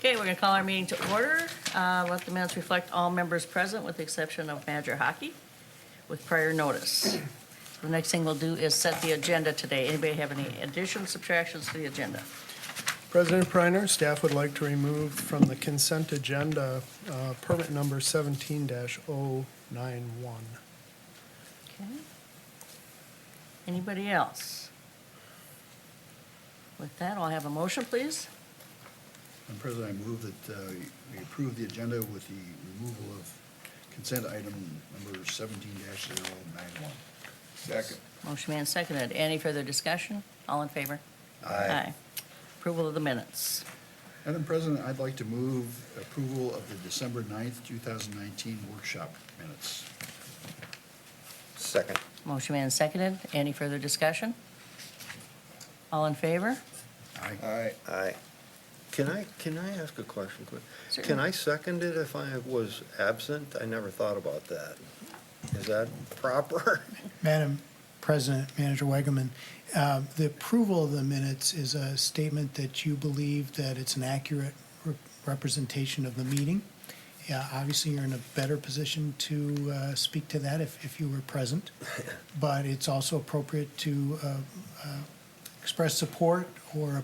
Okay, we're going to call our meeting to order. Let the minutes reflect all members present with the exception of Manager Hockey with prior notice. The next thing we'll do is set the agenda today. Anybody have any additions, subtractions to the agenda? President Preiner, staff would like to remove from the consent agenda permit number 17-091. Okay. Anybody else? With that, I'll have a motion, please. Madam President, I move that we approve the agenda with the removal of consent item number 17-091. Second. Motion made and seconded. Any further discussion? All in favor? Aye. Approval of the minutes. Madam President, I'd like to move approval of the December 9th, 2019 workshop minutes. Second. Motion made and seconded. Any further discussion? All in favor? Aye. Aye. Can I ask a question quick? Certainly. Can I second it if I was absent? I never thought about that. Is that proper? Madam President, Manager Wegeman, the approval of the minutes is a statement that you believe that it's an accurate representation of the meeting. Obviously, you're in a better position to speak to that if you were present, but it's also appropriate to express support or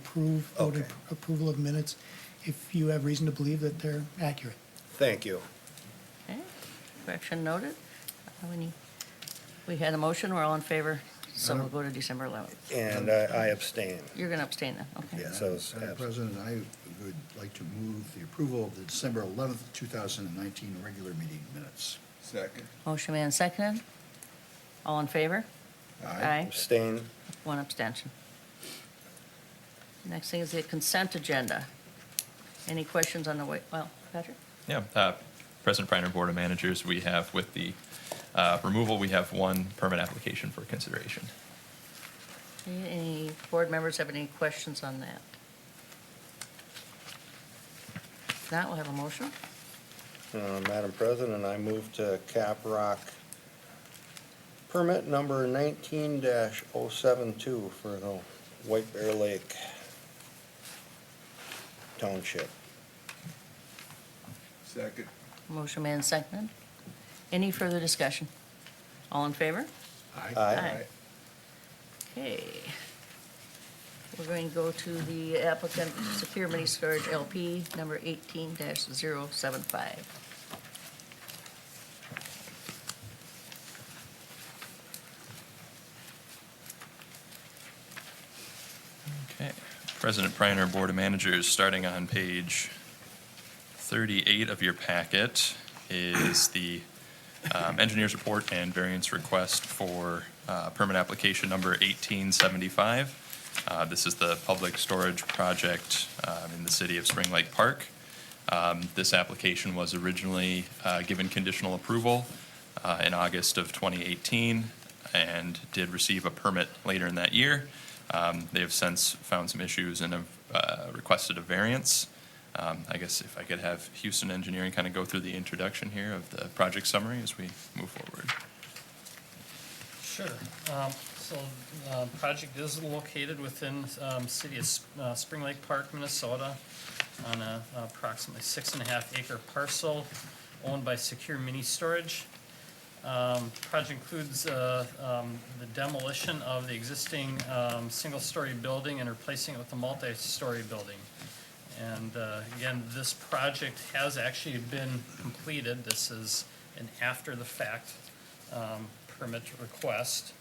Okay. approval of minutes if you have reason to believe that they're accurate. Thank you. Okay, correction noted. We had a motion, we're all in favor, so we'll go to December 11th. And I abstain. You're going to abstain then, okay? Yes. So it's Madam absent. President, I would like to move the approval of the December 11th, 2019 regular meeting minutes. Second. Motion made and seconded. All in favor? Abstain. One abstention. Next thing is the consent agenda. Any questions on the way, well, Patrick? Yeah, President Preiner, Board of Managers, we have with the removal, we have one permit application for consideration. Any board members have any questions on that? If not, we'll have a motion. Madam President, I move to Cap Rock permit number 19-072 for the White Bear Lake Township. Second. Motion made and seconded. Any further discussion? All in favor? Aye. Okay. We're going to go to the applicant Secure Mini Storage LP, number 18-075. Okay. President Preiner, Board of Managers, starting on page 38 of your packet is the engineer's report and variance request for permit application number 1875. This is the public storage project in the city of Spring Lake Park. This application was originally given conditional approval in August of 2018 and did receive a permit later in that year. They have since found some issues and have requested a variance. I guess if I could have Houston Engineering kind of go through the introduction here of the project summary as we move forward. Sure. So the project is located within city of Spring Lake Park, Minnesota, on a approximately 6.5 acre parcel owned by Secure Mini Storage. Project includes the demolition of the existing single-story building and replacing it with a multi-story building. And again, this project has actually been completed. This is an after-the-fact permit request.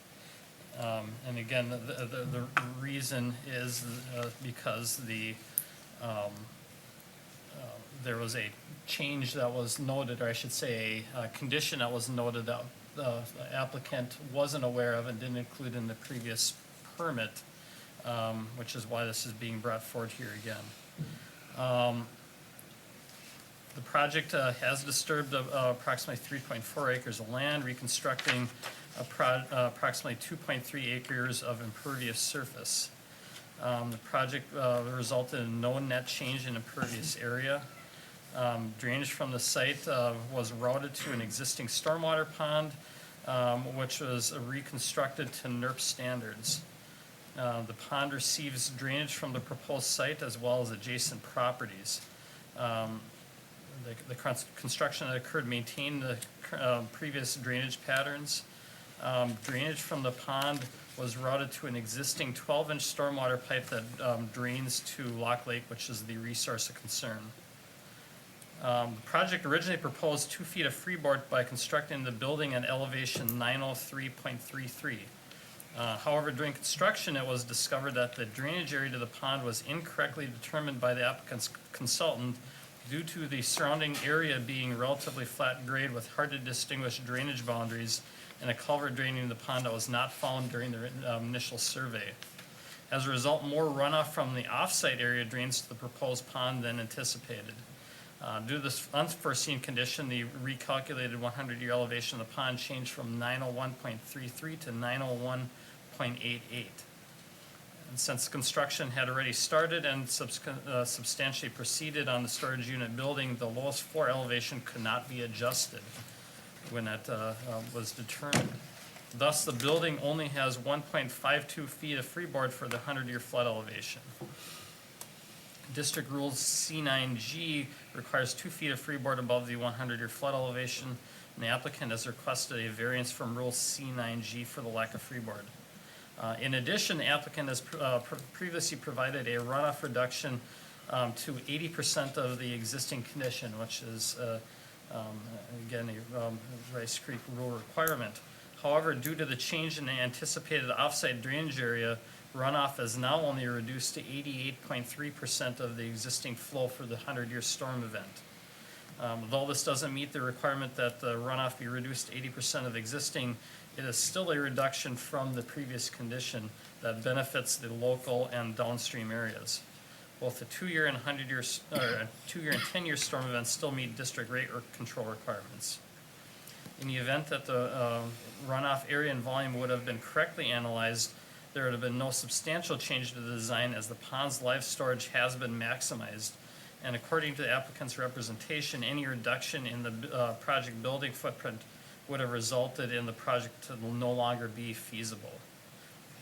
And again, the reason is because there was a change that was noted, or I should say a condition that was noted that the applicant wasn't aware of and didn't include in the previous permit, which is why this is being brought forward here again. The project has disturbed approximately 3.4 acres of land, reconstructing approximately 2.3 acres of impervious surface. The project resulted in no net change in impervious area. Drainage from the site was routed to an existing stormwater pond, which was reconstructed to NERP standards. The pond receives drainage from the proposed site as well as adjacent properties. The construction that occurred maintained the previous drainage patterns. Drainage from the pond was routed to an existing 12-inch stormwater pipe that drains to Lock Lake, which is the resource of concern. The project originally proposed 2 feet of freeboard by constructing the building at elevation 903.33. However, during construction, it was discovered that the drainage area to the pond was incorrectly determined by the applicant's consultant due to the surrounding area being relatively flat grade with hard to distinguish drainage boundaries and a culvert draining the pond that was not found during the initial survey. As a result, more runoff from the off-site area drains to the proposed pond than anticipated. Due to this unforeseen condition, the recalculated 100-year elevation of the pond changed from 901.33 to 901.88. And since construction had already started and substantially proceeded on the storage unit building, the lowest floor elevation could not be adjusted when that was determined. Thus, the building only has 1.52 feet of freeboard for the 100-year flood elevation. District Rules C9G requires 2 feet of freeboard above the 100-year flood elevation, and the applicant has requested a variance from Rule C9G for the lack of freeboard. In addition, the applicant has previously provided a runoff reduction to 80% of the existing condition, which is, again, a Rice Creek rule requirement. However, due to the change in the anticipated offsite drainage area, runoff is now only reduced to 88.3% of the existing flow for the 100-year storm event. Although this doesn't meet the requirement that the runoff be reduced to 80% of existing, it is still a reduction from the previous condition that benefits the local and downstream areas. Both the 2-year and 100-year, or 2-year and 10-year storm events still meet district rate or control requirements. In the event that the runoff area and volume would have been correctly analyzed, there would have been no substantial change to the design as the pond's live storage has been maximized. And according to the applicant's representation, any reduction in the project building footprint would have resulted in the project to no longer be feasible.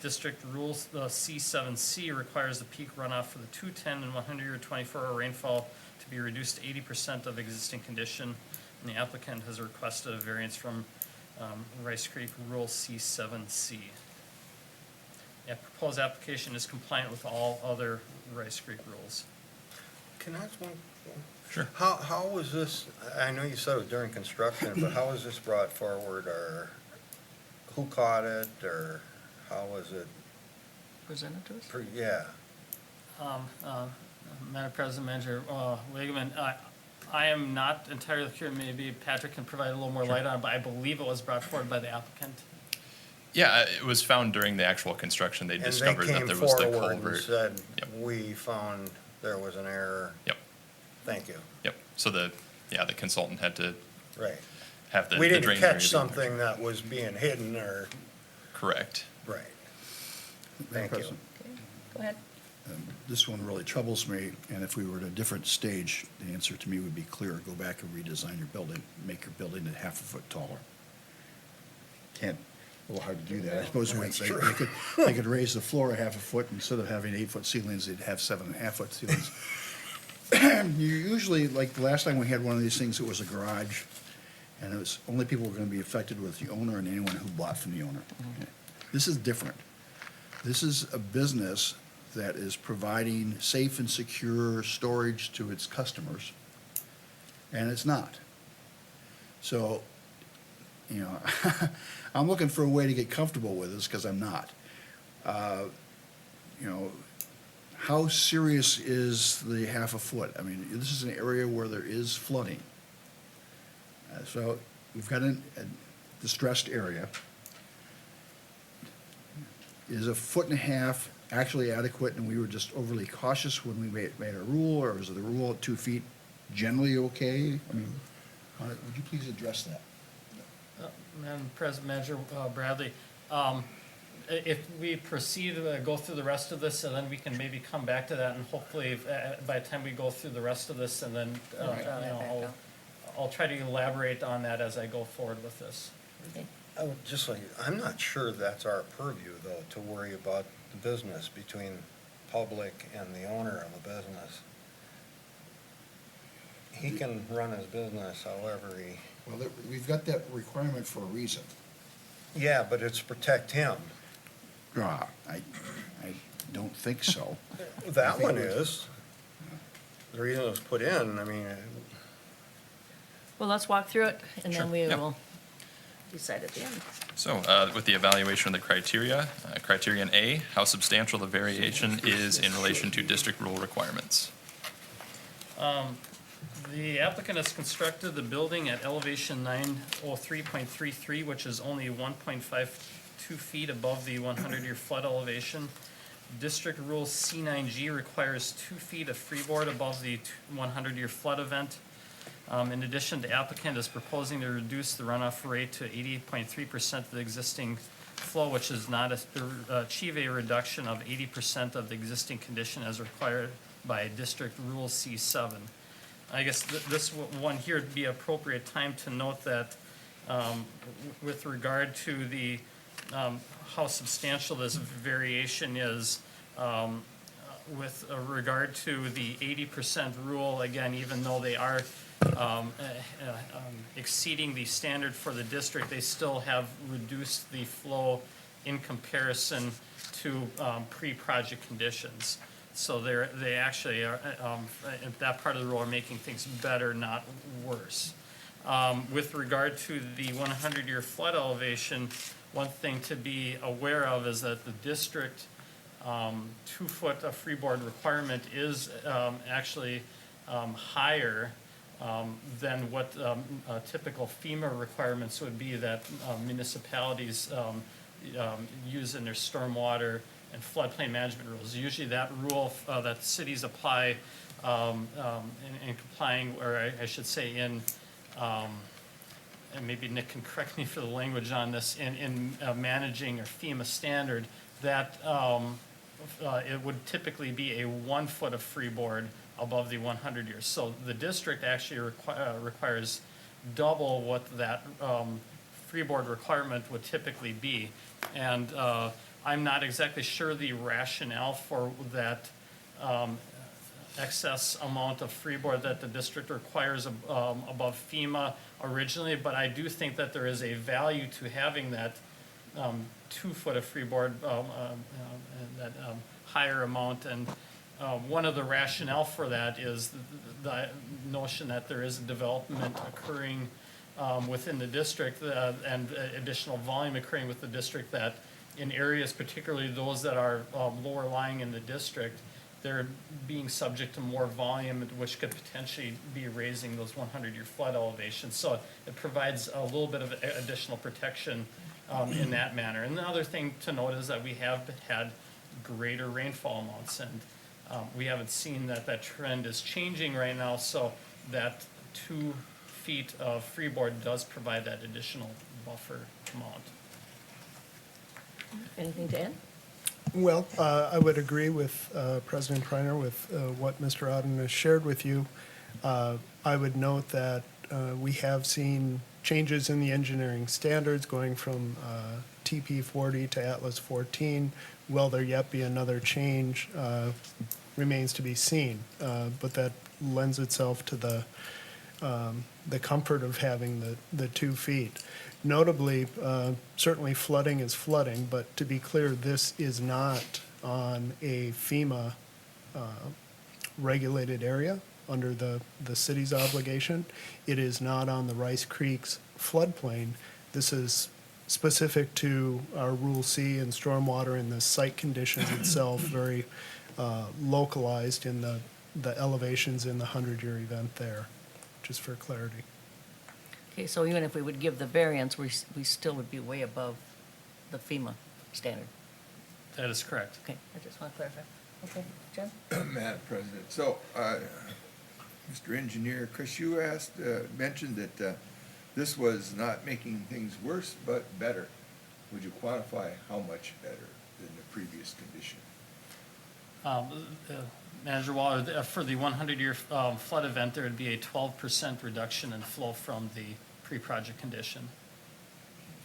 District Rules C7C requires the peak runoff for the 210 and 100-year 24-hour rainfall to be reduced to 80% of existing condition, and the applicant has requested a variance from Rice Creek Rule C7C. The proposed application is compliant with all other Rice Creek rules. Can I ask one? Sure. How was this, I know you said it was during construction, but how was this brought forward, or who caught it, or how was it? Presented to us? Yeah, Madam President, Manager Wageman, I am not entirely sure, maybe Patrick can provide a little more light on it, but I believe it was brought forward by the applicant. Yeah, it was found during the actual construction. They and they discovered that came there was the forward and culvert. said, Yep. we found there was an error. Yep, Thank you. yep. So the consultant had to Right. have the We the didn't drain area catch being something that was being hidden, or, correct. right. Madam Thank you. President, Okay, go ahead. This one really troubles me, and if we were at a different stage, the answer to me would be clear. Go back and redesign your building, make your building a half a foot taller. Can't, a little hard to do that. I suppose they could raise the floor a half a foot, instead of having 8-foot ceilings, they'd have 7.5-foot ceilings. You usually, like the last time we had one of these things, it was a garage, and it was, only people who were gonna be affected was the owner and anyone who bought from the owner. Okay. This is different. This is a business that is providing safe and secure storage to its customers, and it's not. So, you know, I'm looking for a way to get comfortable with this, because I'm not. You know, how serious is the half a foot? I mean, this is an area where there is flooding. So we've got a distressed area. Is a 1.5 feet actually adequate, and we were just overly cautious when we made a rule, or is the rule at 2 feet generally okay? I mean, would you please address that? Madam President, Manager Bradley, if we proceed, go through the rest of this, and then we can maybe come back to that, and hopefully, by the time we go through the rest of this, and then, you know, I'll try to elaborate on that as I go forward with this. Okay. I would just like, I'm not sure that's our purview, though, to worry about the business between public and the owner of the business. he can run his business however he, Well, we've got that requirement for a reason. yeah, but it's to protect him. I don't think so. That one is. The reason it was put in, I mean, Well, let's walk through it, and Sure, then we yeah. will decide at the end. So, with the evaluation of the criteria, criterion A, how substantial the variation is in relation to district rule requirements. The applicant has constructed the building at elevation 903.33, which is only 1.52 feet above the 100-year flood elevation. District Rule C9G requires 2 feet of freeboard above the 100-year flood event. In addition, the applicant is proposing to reduce the runoff rate to 88.3% of the existing flow, which is not achieve a reduction of 80% of the existing condition as required by District Rule C7. I guess this one here would be appropriate time to note that with regard to the, how substantial this variation is, with regard to the 80% rule, again, even though they are exceeding the standard for the district, they still have reduced the flow in comparison to pre-project conditions. So they actually are, that part of the rule are making things better, not worse. With regard to the 100-year flood elevation, one thing to be aware of is that the district 2-foot of freeboard requirement is actually higher than what typical FEMA requirements would be that municipalities use in their stormwater and floodplain management rules. Usually that rule that cities apply in complying, or I should say in, and maybe Nick can correct me for the language on this, in managing a FEMA standard, that it would typically be a 1 foot of freeboard above the 100 years. So the district actually requires double what that freeboard requirement would typically be. And I'm not exactly sure the rationale for that excess amount of freeboard that the district requires above FEMA originally, but I do think that there is a value to having that 2 foot of freeboard, that higher amount. And one of the rationale for that is the notion that there is a development occurring within the district and additional volume occurring with the district, that in areas, particularly those that are lower lying in the district, they're being subject to more volume, which could potentially be raising those 100-year flood elevations. So it provides a little bit of additional protection in that manner. And the other thing to note is that we have had greater rainfall amounts, and we haven't seen that trend is changing right now, so that 2 feet of freeboard does provide that additional buffer amount. Anything to add? Well, I would agree with President Preiner with what Mr. Oden has shared with you. I would note that we have seen changes in the engineering standards going from TP 40 to Atlas 14. Will there yet be another change remains to be seen, but that lends itself to the comfort of having the 2 feet. Notably, certainly flooding is flooding, but to be clear, this is not on a FEMA regulated area under the city's obligation. It is not on the Rice Creek's floodplain. This is specific to our Rule C and stormwater and the site conditions itself, very localized in the elevations in the 100-year event there, just for clarity. Okay, so even if we would give the variance, we still would be way above the FEMA standard. That is correct. Okay, I just want to clarify. Okay, Jen? Madam President, so, Mr. Engineer, Chris, you mentioned that this was not making things worse, but better. Would you quantify how much better than the previous condition? Manager Waller, for the 100-year flood event, there would be a 12% reduction in flow from the pre-project condition.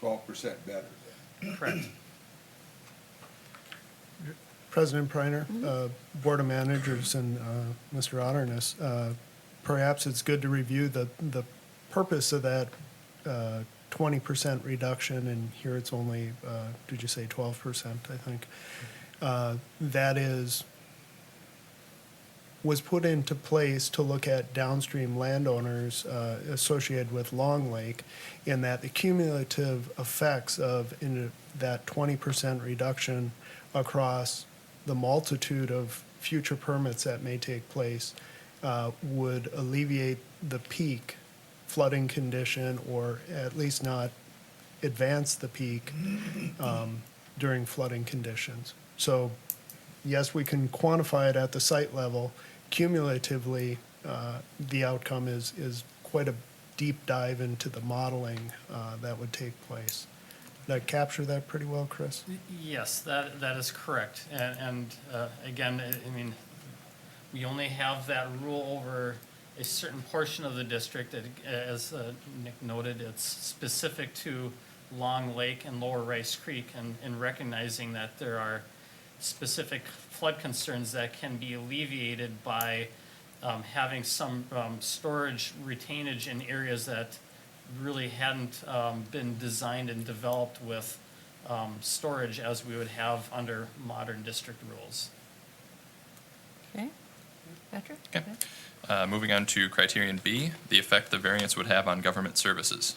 12% better. Correct. President Preiner, Board of Managers, and Mr. Otterness, perhaps it's good to review the purpose of that 20% reduction, and here it's only, did you say 12%, I think? That was put into place to look at downstream landowners associated with Long Lake, in that the cumulative effects of that 20% reduction across the multitude of future permits that may take place would alleviate the peak flooding condition, or at least not advance the peak during flooding conditions. So yes, we can quantify it at the site level. Cumulatively, the outcome is quite a deep dive into the modeling that would take place. Did I capture that pretty well, Chris? Yes, that is correct. And again, I mean, we only have that rule over a certain portion of the district. As Nick noted, it's specific to Long Lake and Lower Rice Creek, and recognizing that there are specific flood concerns that can be alleviated by having some storage retainage in areas that really hadn't been designed and developed with storage as we would have under modern district rules. Okay. Patrick? Okay. Moving on to criterion B, the effect the variance would have on government services.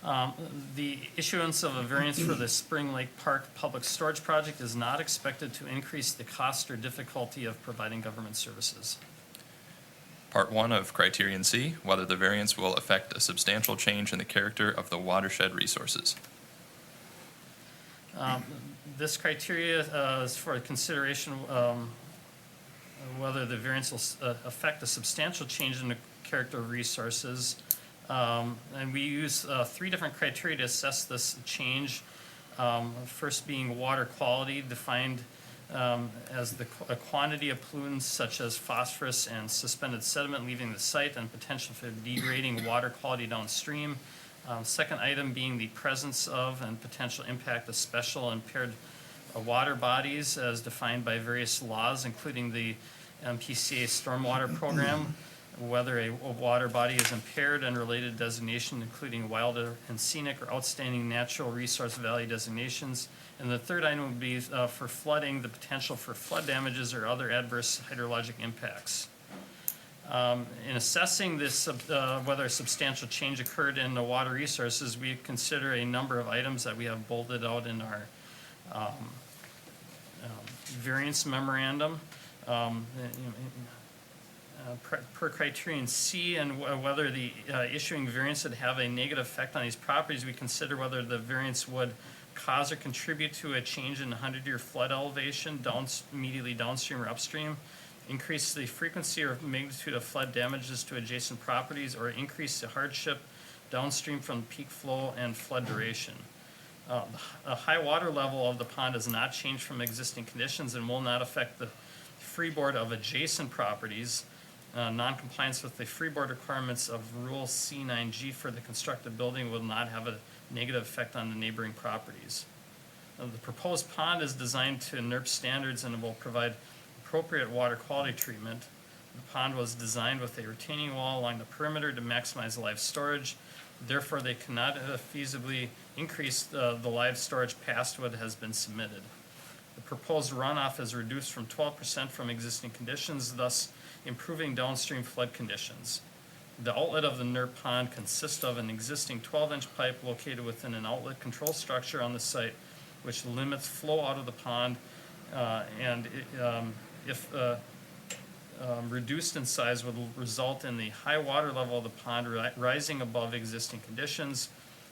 The issuance of a variance for the Spring Lake Park Public Storage Project is not expected to increase the cost or difficulty of providing government services. Part 1 of criterion C, whether the variance will affect a substantial change in the character of the watershed resources. This criteria is for consideration whether the variance will affect a substantial change in the character of resources. And we use 3 different criteria to assess this change. First being water quality, defined as a quantity of pollutants such as phosphorus and suspended sediment leaving the site and potential for degrading water quality downstream. Second item being the presence of and potential impact of special impaired water bodies as defined by various laws, including the MPCA stormwater program, whether a water body is impaired and related designation, including wild and scenic or outstanding natural resource value designations. And the third item would be for flooding, the potential for flood damages or other adverse hydrologic impacts. In assessing this, whether a substantial change occurred in the water resources, we consider a number of items that we have bolded out in our variance memorandum. Per criterion C, and whether the issuing variance would have a negative effect on these properties, we consider whether the variance would cause or contribute to a change in 100-year flood elevation immediately downstream or upstream, increase the frequency or magnitude of flood damages to adjacent properties, or increase the hardship downstream from peak flow and flood duration. The high water level of the pond has not changed from existing conditions and will not affect the freeboard of adjacent properties. Non-compliance with the freeboard requirements of Rule C9G for the constructed building will not have a negative effect on the neighboring properties. The proposed pond is designed to NERP standards and will provide appropriate water quality treatment. The pond was designed with a retaining wall along the perimeter to maximize live storage. Therefore, they cannot feasibly increase the live storage past what has been submitted. The proposed runoff is reduced from 12% from existing conditions, thus improving downstream flood conditions. The outlet of the NERP pond consists of an existing 12-inch pipe located within an outlet control structure on the site, which limits flow out of the pond, and if reduced in size would result in the high water level of the pond rising above existing conditions,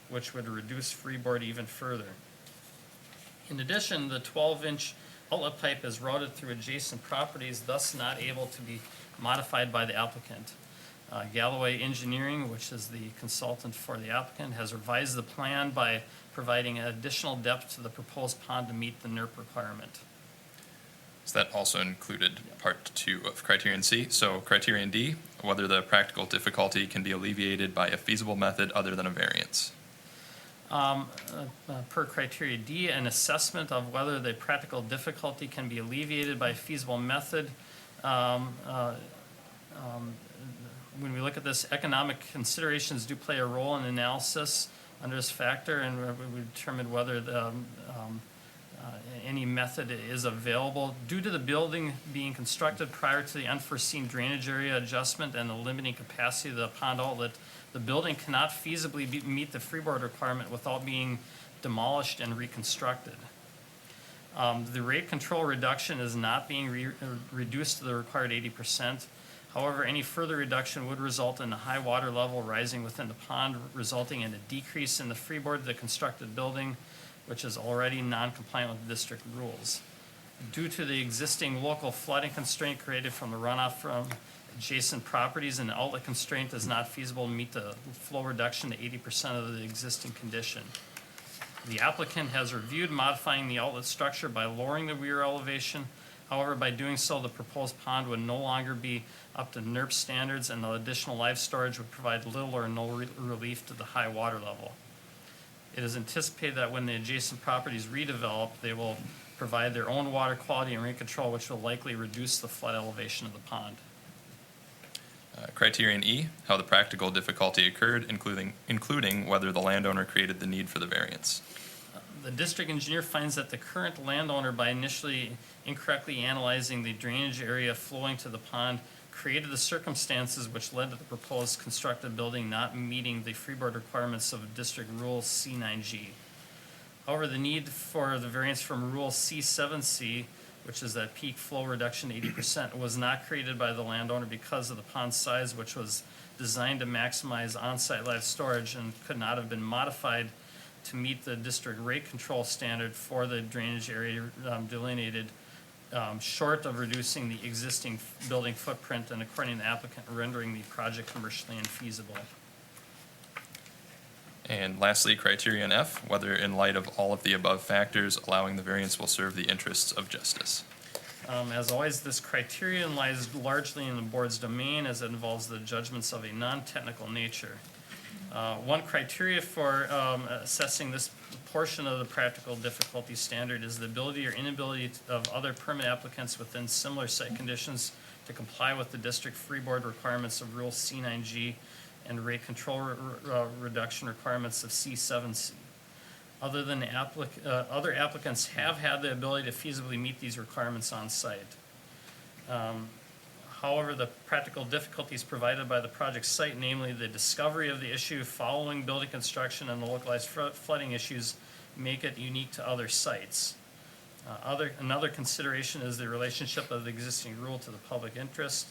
which would reduce freeboard even further. In addition, the 12-inch outlet pipe is routed through adjacent properties, thus not able to be modified by the applicant. Galloway Engineering, which is the consultant for the applicant, has revised the plan by providing additional depth to the proposed pond to meet the NERP requirement. So that also included part 2 of criterion C. So criterion D, whether the practical difficulty can be alleviated by a feasible method other than a variance. Per criteria D, an assessment of whether the practical difficulty can be alleviated by a feasible method. When we look at this, economic considerations do play a role in analysis under this factor, and we determine whether any method is available. Due to the building being constructed prior to the unforeseen drainage area adjustment and the limiting capacity of the pond outlet, the building cannot feasibly meet the freeboard requirement without being demolished and reconstructed. The rate control reduction is not being reduced to the required 80%. However, any further reduction would result in a high water level rising within the pond, resulting in a decrease in the freeboard of the constructed building, which is already non-compliant with district rules. Due to the existing local flooding constraint created from the runoff from adjacent properties, and the outlet constraint is not feasible to meet the flow reduction to 80% of the existing condition. The applicant has reviewed modifying the outlet structure by lowering the weir elevation. However, by doing so, the proposed pond would no longer be up to NERC standards, and the additional live storage would provide little or no relief to the high water level. It is anticipated that when the adjacent properties redevelop, they will provide their own water quality and rate control, which will likely reduce the flood elevation of the pond. Criterion E, how the practical difficulty occurred, including whether the landowner created the need for the variance. The district engineer finds that the current landowner, by initially incorrectly analyzing the drainage area flowing to the pond, created the circumstances which led to the proposed constructed building not meeting the freeboard requirements of District Rule C9G. However, the need for the variance from Rule C7C, which is that peak flow reduction 80%, was not created by the landowner because of the pond size, which was designed to maximize on-site live storage and could not have been modified to meet the district rate control standard for the drainage area delineated, short of reducing the existing building footprint and, according to the applicant, rendering the project commercially infeasible. And lastly, criterion F, whether in light of all of the above factors, allowing the variance will serve the interests of justice. As always, this criterion lies largely in the board's domain, as it involves the judgments of a non-technical nature. One criteria for assessing this portion of the practical difficulty standard is the ability or inability of other permit applicants within similar site conditions to comply with the district freeboard requirements of Rule C9G and rate control reduction requirements of C7C. Other applicants have had the ability to feasibly meet these requirements on site. However, the practical difficulties provided by the project site, namely the discovery of the issue following building construction and the localized flooding issues, make it unique to other sites. Another consideration is the relationship of the existing rule to the public interest.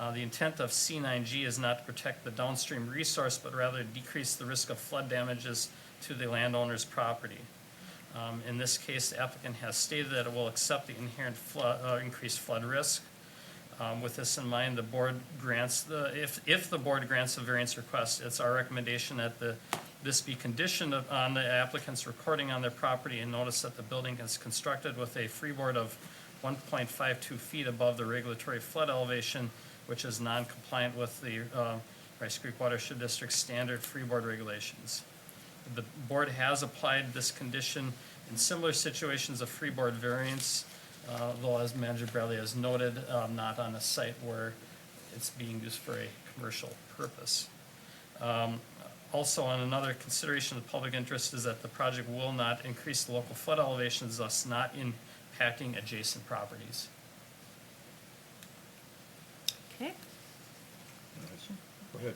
The intent of C9G is not to protect the downstream resource, but rather decrease the risk of flood damages to the landowner's property. In this case, the applicant has stated that it will accept the inherent increased flood risk. With this in mind, the board grants if the board grants a variance request, it's our recommendation that this be conditioned on the applicant's recording on their property and notice that the building is constructed with a freeboard of 1.52 feet above the regulatory flood elevation, which is non-compliant with the Rice Creek Watershed District standard freeboard regulations. The board has applied this condition in similar situations of freeboard variance, though as Manager Bradley has noted, not on a site where it's being used for a commercial purpose. Also, on another consideration of the public interest is that the project will not increase the local flood elevations, thus not impacting adjacent properties. Okay. Go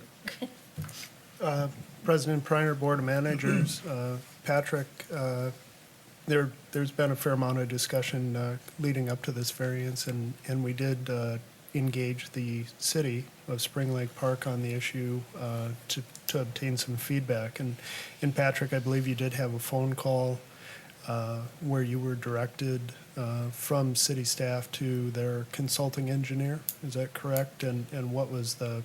ahead. President Priner, Board of Managers, Patrick, there's been a fair amount of discussion leading up to this variance, and we did engage the city of Spring Lake Park on the issue to obtain some feedback. And Patrick, I believe you did have a phone call where you were directed from city staff to their consulting engineer. Is that correct? And what was the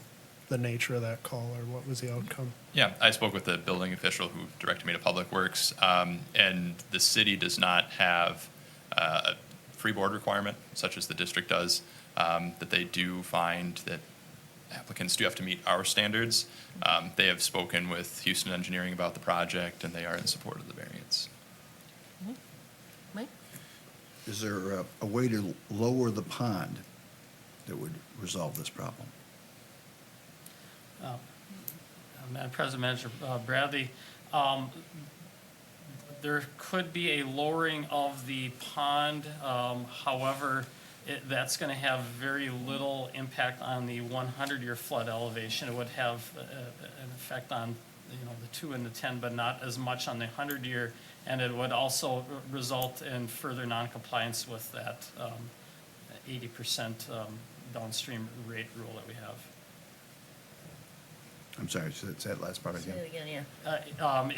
nature of that call, or what was the outcome? Yeah, I spoke with the building official who directed me to Public Works, and the city does not have a freeboard requirement, such as the district does, that they do find that applicants do have to meet our standards. They have spoken with Houston Engineering about the project, and they are in support of the variance. Mike? Is there a way to lower the pond that would resolve this problem? Madam President, Manager Bradley, there could be a lowering of the pond. However, that's going to have very little impact on the 100-year flood elevation. It would have an effect on, the 2 and the 10, but not as much on the 100-year. And it would also result in further noncompliance with that 80% downstream rate rule that we have. I'm sorry, say that last part Say again. it again, yeah.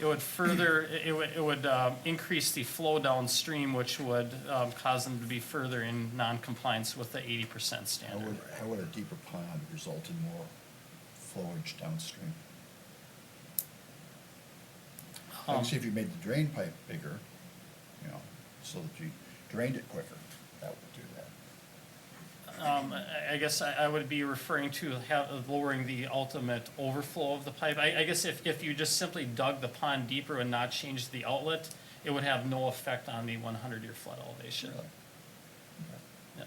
It would further, it would increase the flow downstream, which would cause them to be further in non-compliance with the 80% standard. How would a deeper pond result in more flowage downstream? Obviously, if you made the drain pipe bigger, so that you drained it quicker, that would do that. I guess I would be referring to lowering the ultimate overflow of the pipe. I guess if you just simply dug the pond deeper and not changed the outlet, it would have no effect on the 100-year flood elevation. Really? Yeah.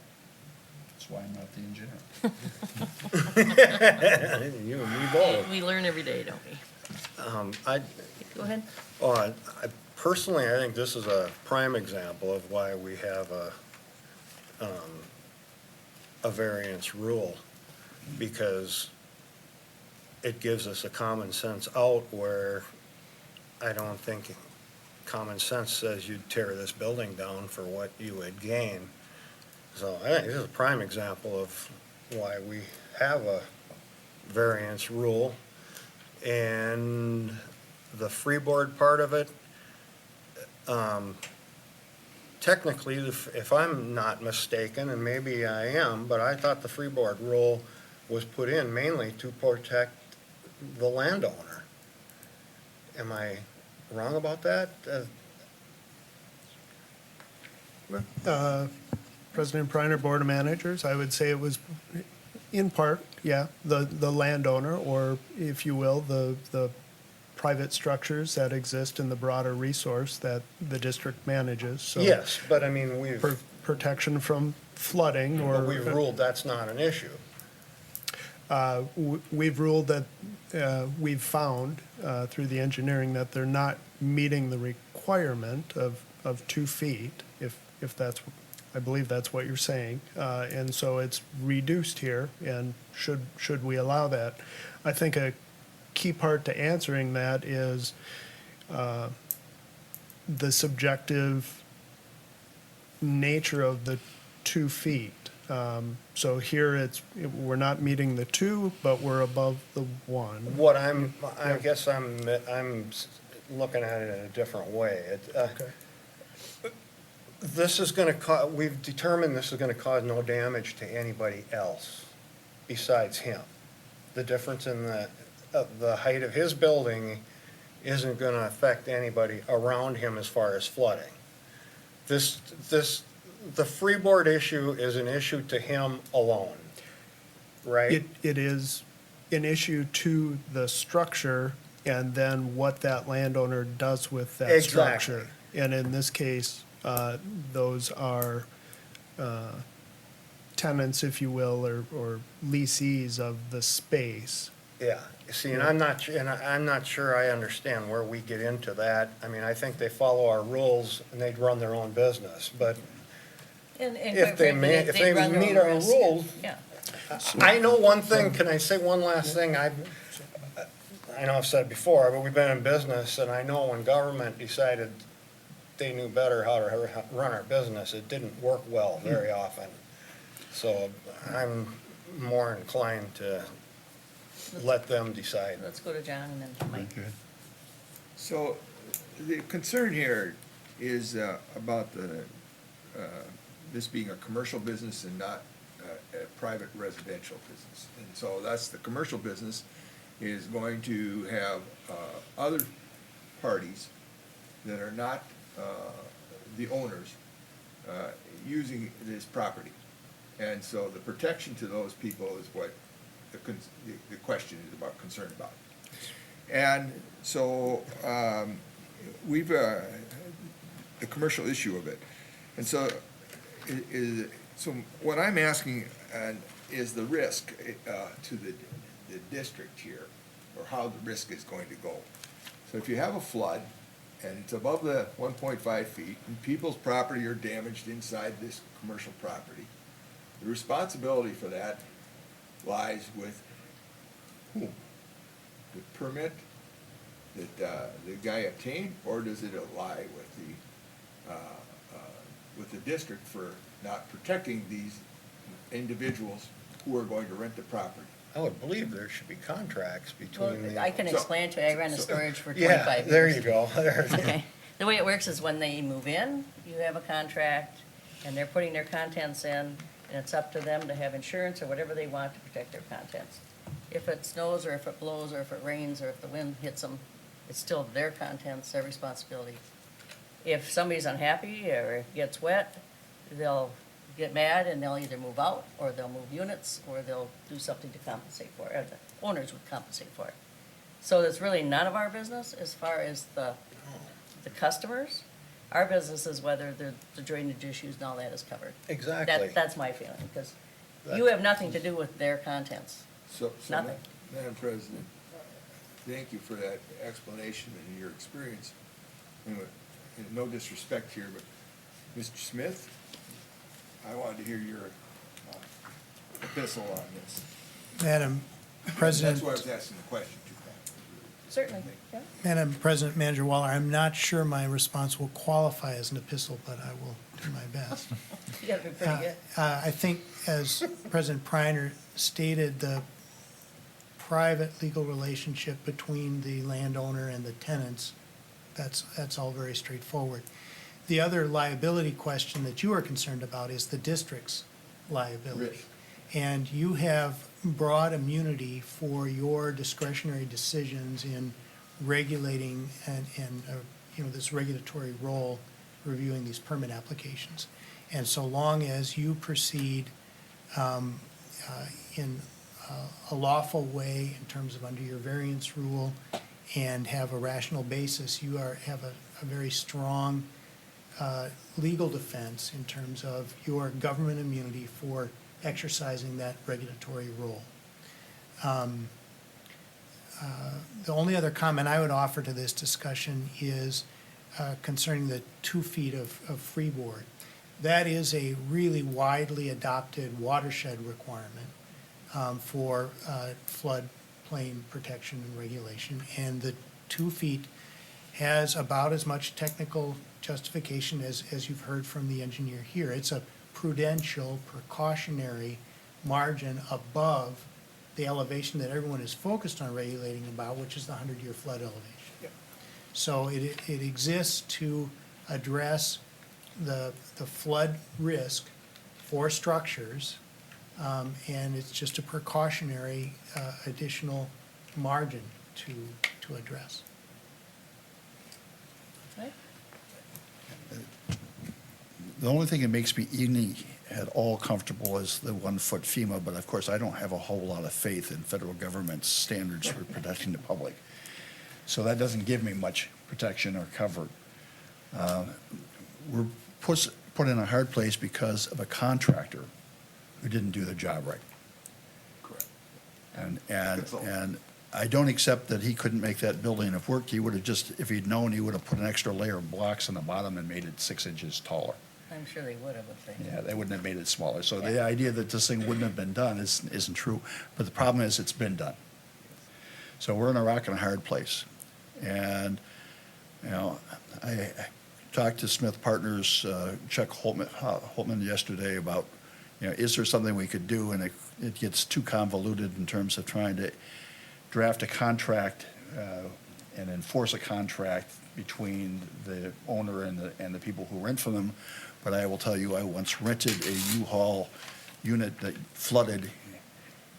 That's why I'm not the engineer. You and me both. We learn every day, don't we? Go ahead. Personally, I think this is a prime example of why we have a variance rule, because it gives us a common sense out where I don't think common sense says you'd tear this building down for what you would gain. So I think this is a prime example of why we have a variance rule. And the freeboard part of it, technically, if I'm not mistaken, and maybe I am, but I thought the freeboard rule was put in mainly to protect the landowner. Am I wrong about that? President Priner, Board of Managers, I would say it was in part, yeah, the landowner, or if you will, the private structures that exist in the broader resource that the district manages, so. Yes, but I mean, Protection from flooding or. but we've ruled that's not an issue. We've ruled that, we've found through the engineering that they're not meeting the requirement of 2 feet, if that's, I believe that's what you're saying. And so it's reduced here, and should we allow that? I think a key part to answering that is the subjective nature of the 2 feet. So here we're not meeting the 2, but we're above the 1. What I guess I'm looking at it in a different way. Okay. This is gonna we've determined this is gonna cause no damage to anybody else besides him. The difference in the height of his building isn't gonna affect anybody around him as far as flooding. The freeboard issue is an issue to him alone, right? It is an issue to the structure and then what that landowner does with that Exactly. structure. And in this case, those are tenants, if you will, or leasees of the space. Yeah, see, and I'm not sure I understand where we get into that. I mean, I think they follow our rules and they'd run their own business, but And if quite they frankly, they run their meet own our risk. rules, Yeah. I know one thing, can I say one last thing? I know I've said it before, but we've been in business, and I know when government decided they knew better how to run our business, it didn't work well very often. So I'm more inclined to let them decide. Let's go to John and then to Mike. Okay. So the concern here is about this being a commercial business and not a private residential business. And so that's the commercial business is going to have other parties that are not the owners using this property. And so the protection to those people is what the question is about, concerned about. And so we've, the commercial issue of it. And so, so what I'm asking, and is the risk to the district here, or how the risk is going to go. So if you have a flood, and it's above the 1.5 feet, and people's property are damaged inside this commercial property, the responsibility for that lies with whom? The permit that the guy obtained, or does it lie with the district for not protecting these individuals who are going to rent the property? I would believe there should be contracts between the. I can So- explain to you, I ran a so- storage for Yeah, 25 years. there you go. There it is. Okay, the way it works is when they move in, you have a contract, and they're putting their contents in, and it's up to them to have insurance or whatever they want to protect their contents. If it snows, or if it blows, or if it rains, or if the wind hits them, it's still their contents, their responsibility. If somebody's unhappy or it gets wet, they'll get mad and they'll either move out, or they'll move units, or they'll do something to compensate for it, or the owners would compensate for it. So it's really none of our business as far as the customers. Our business is whether the drainage issues and all that is covered. Exactly. That's my feeling, because you have nothing to do with their contents. So, Nothing. Madam President, thank you for that explanation and your experience. And no disrespect here, but Mr. Smith, I wanted to hear your epistle on this. Madam President. That's why I was asking the question too, Pat. Certainly, yeah. Madam President, Manager Waller, I'm not sure my response will qualify as an epistle, but I will do my best. You gotta be pretty good. I think, as President Priner stated, the private legal relationship between the landowner and the tenants, that's all very straightforward. The other liability question that you are concerned about is the district's liability. Risk. And you have broad immunity for your discretionary decisions in regulating and this regulatory role, reviewing these permit applications. And so long as you proceed in a lawful way in terms of under your variance rule and have a rational basis, you have a very strong legal defense in terms of your government immunity for exercising that regulatory role. The only other comment I would offer to this discussion is concerning the 2 feet of freeboard. That is a really widely adopted watershed requirement for floodplain protection and regulation. And the 2 feet has about as much technical justification as you've heard from the engineer here. It's a prudential, precautionary margin above the elevation that everyone is focused on regulating about, which is the 100-year flood elevation. Yep. So it exists to address the flood risk for structures, and it's just a precautionary additional margin to address. Right? The only thing that makes me any at all comfortable is the 1 foot FEMA, but of course, I don't have a whole lot of faith in federal government's standards for protecting the public. So that doesn't give me much protection or cover. We're put in a hard place because of a contractor who didn't do the job right. Correct. And I don't accept that he couldn't make that building have worked. He would have just, if he'd known, he would have put an extra layer of blocks on the bottom and made it 6 inches taller. I'm sure they would have if they. Yeah, they wouldn't have made it smaller. So Yeah. the idea that this thing wouldn't have been done isn't true. But the problem is, it's been done. So we're in a rock and a hard place. And, I talked to Smith Partners, Chuck Holtman yesterday about, is there something we could do? And it gets too convoluted in terms of trying to draft a contract and enforce a contract between the owner and the people who rent from them. But I will tell you, I once rented a U-Haul unit that flooded,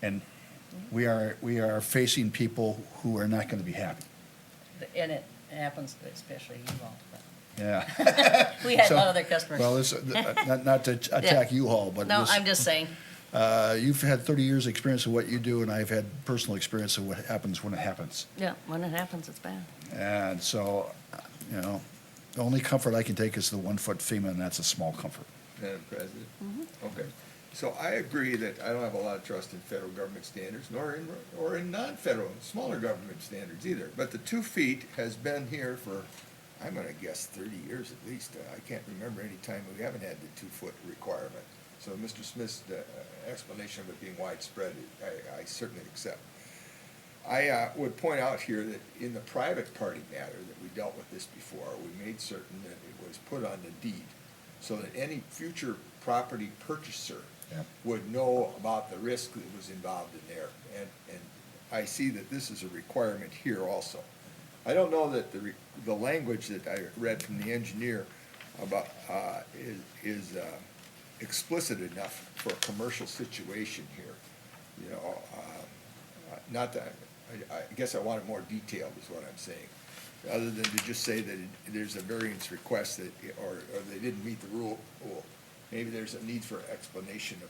and we are facing people who are not going to be happy. And it happens, especially you all. Yeah. We had a So- lot of other customers. Well, this, not to attack U-Haul, but No, this, I'm just saying, you've had 30 years' experience of what you do, and I've had personal experience of what happens when it happens. yeah, when it happens, it's bad. And so, the only comfort I can take is the 1 foot FEMA, and that's a small comfort. Madam President? Okay. So I agree that I don't have a lot of trust in federal government standards, or in non-federal, smaller government standards either. But the 2 feet has been here for, I'm gonna guess 30 years at least. I can't remember any time we haven't had the 2-foot requirement. So Mr. Smith's explanation of it being widespread, I certainly accept. I would point out here that in the private party matter that we dealt with this before, we made certain that it was put on the deed so that any future property purchaser would know about the risk that was involved in there. And I see that this is a requirement here also. I don't know that the language that I read from the engineer about, is explicit enough for a commercial situation here. You know, not that, I guess I wanted more detailed is what I'm saying. Other than to just say that there's a variance request that, or they didn't meet the rule. Maybe there's a need for explanation of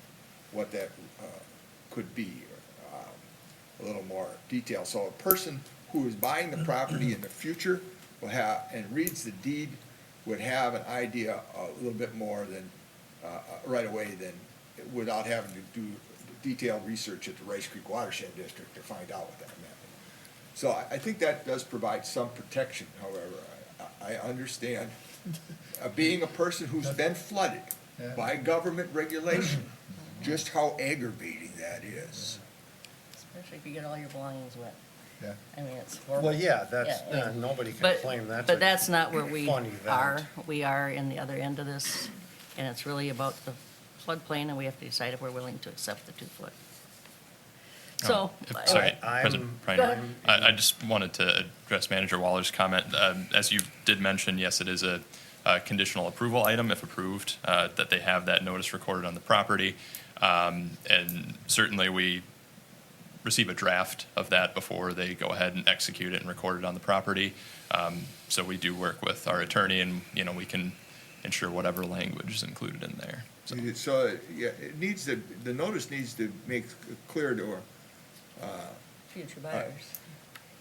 what that could be, a little more detail. So a person who is buying the property in the future will have, and reads the deed, would have an idea a little bit more than, right away than, without having to do detailed research at the Rice Creek Watershed District to find out what that meant. So I think that does provide some protection, however. I understand, being a person who's been flooded by government regulation, just how aggravating that is. Especially if you get all your belongings wet. Yeah. I mean, it's horrible. Well, yeah, that's, Yeah, nobody can But, claim that's. but a that's not where we fun event. are. We are in the other end of this, and it's really about the floodplain, and we have to decide if we're willing to accept the 2-foot. So. Sorry, I'm- President Go Reiner. ahead. I just wanted to address Manager Waller's comment. As you did mention, yes, it is a conditional approval item, if approved, that they have that notice recorded on the property. And certainly, we receive a draft of that before they go ahead and execute it and record it on the property. So we do work with our attorney, and, you know, we can ensure whatever language is included in there. So, yeah, it needs to, the notice needs to make clear to, Future buyers.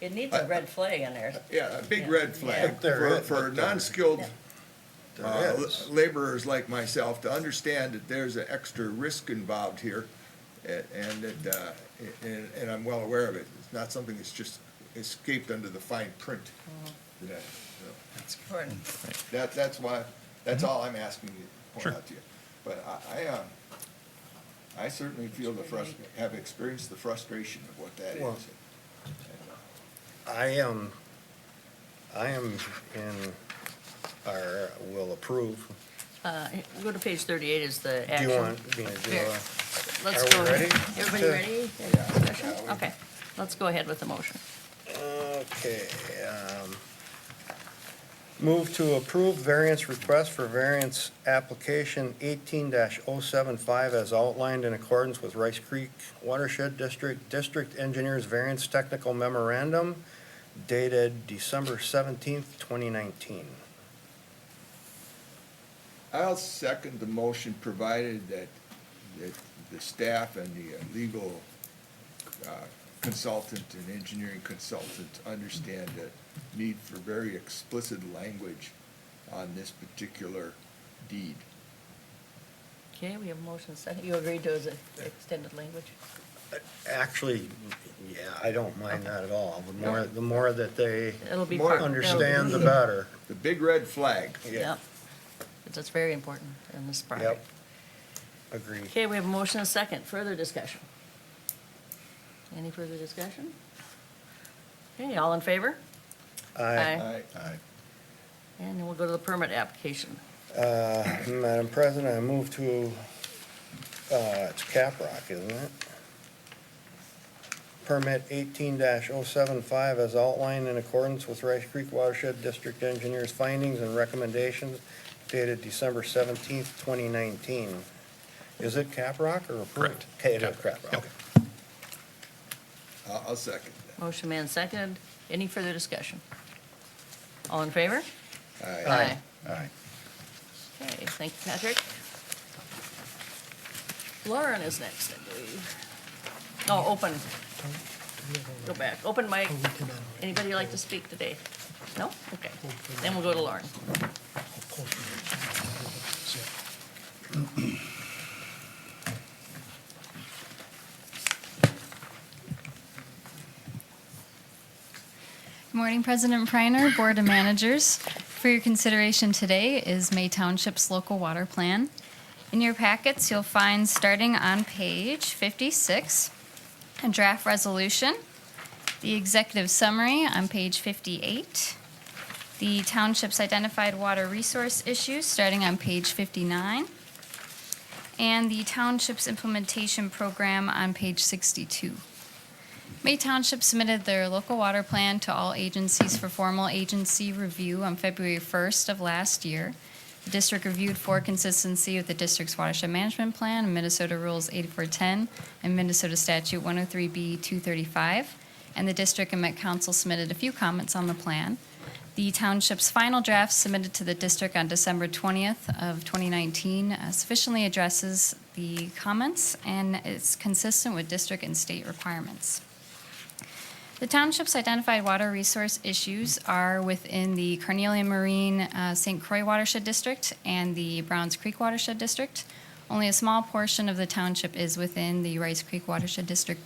It needs a red flag in there. yeah, a big Yeah. red flag There is, for but there- non-skilled There is. laborers like myself to understand that there's an extra risk involved here, and that, and I'm well aware of it. It's not something that's just escaped under the fine print. Yeah, so It's important. that's why, that's all I'm asking you to Sure. point out to you. But I certainly feel have experienced the frustration of what that Well, is. I am in our will approve. Go to page 38 is the Do action. you want me to do Here. a? Let's Are we go. ready? Everybody to- ready? Discussion? Okay, let's go ahead with the motion. Okay, move to approve variance request for variance application 18-075 as outlined in accordance with Rice Creek Watershed District Engineers Variance Technical Memorandum dated December 17th, 2019. I'll second the motion, provided that the staff and the legal consultant and engineering consultant understand the need for very explicit language on this particular deed. Okay, we have a motion second. You agreed to as an extended language? Actually, yeah, I don't mind that at all. The more that they It'll be More part. understand, the better. The big red flag. Yep. That's very important in this part. Yep. Agree. Okay, we have a motion and a second. Further discussion? Any further discussion? Okay, all in favor? Aye. Aye. And then we'll go to the permit application. Madam President, I move to, it's Caprock, isn't it? Permit 18-075 as outlined in accordance with Rice Creek Watershed District Engineers' findings and recommendations dated December 17th, 2019. Is it Caprock or approved? Correct. Okay, it is Caprock, okay. I'll second that. Motion made and seconded. Any further discussion? All in favor? Aye. Aye. Okay, thank you, Patrick. Lauren is next, I believe. Oh, open. Go back. Open mic. Anybody like to speak today? No? Okay. Then we'll go to Lauren. morning, President Priner, Board of Managers. For your consideration today is May Township's local water plan. In your packets, you'll find, starting on page 56, a draft resolution, the executive summary on page 58, the township's identified water resource issues, starting on page 59, and the township's implementation program on page 62. May Township submitted their local water plan to all agencies for formal agency review on February 1st of last year. The district reviewed for consistency with the district's watershed management plan, Minnesota Rules 8410, and Minnesota Statute 103B 235, and the district and Met Council submitted a few comments on the plan. The township's final draft submitted to the district on December 20th of 2019 sufficiently addresses the comments and is consistent with district and state requirements. The township's identified water resource issues are within the Carnelian Marine St. Croix Watershed District and the Browns Creek Watershed District. Only a small portion of the township is within the Rice Creek Watershed District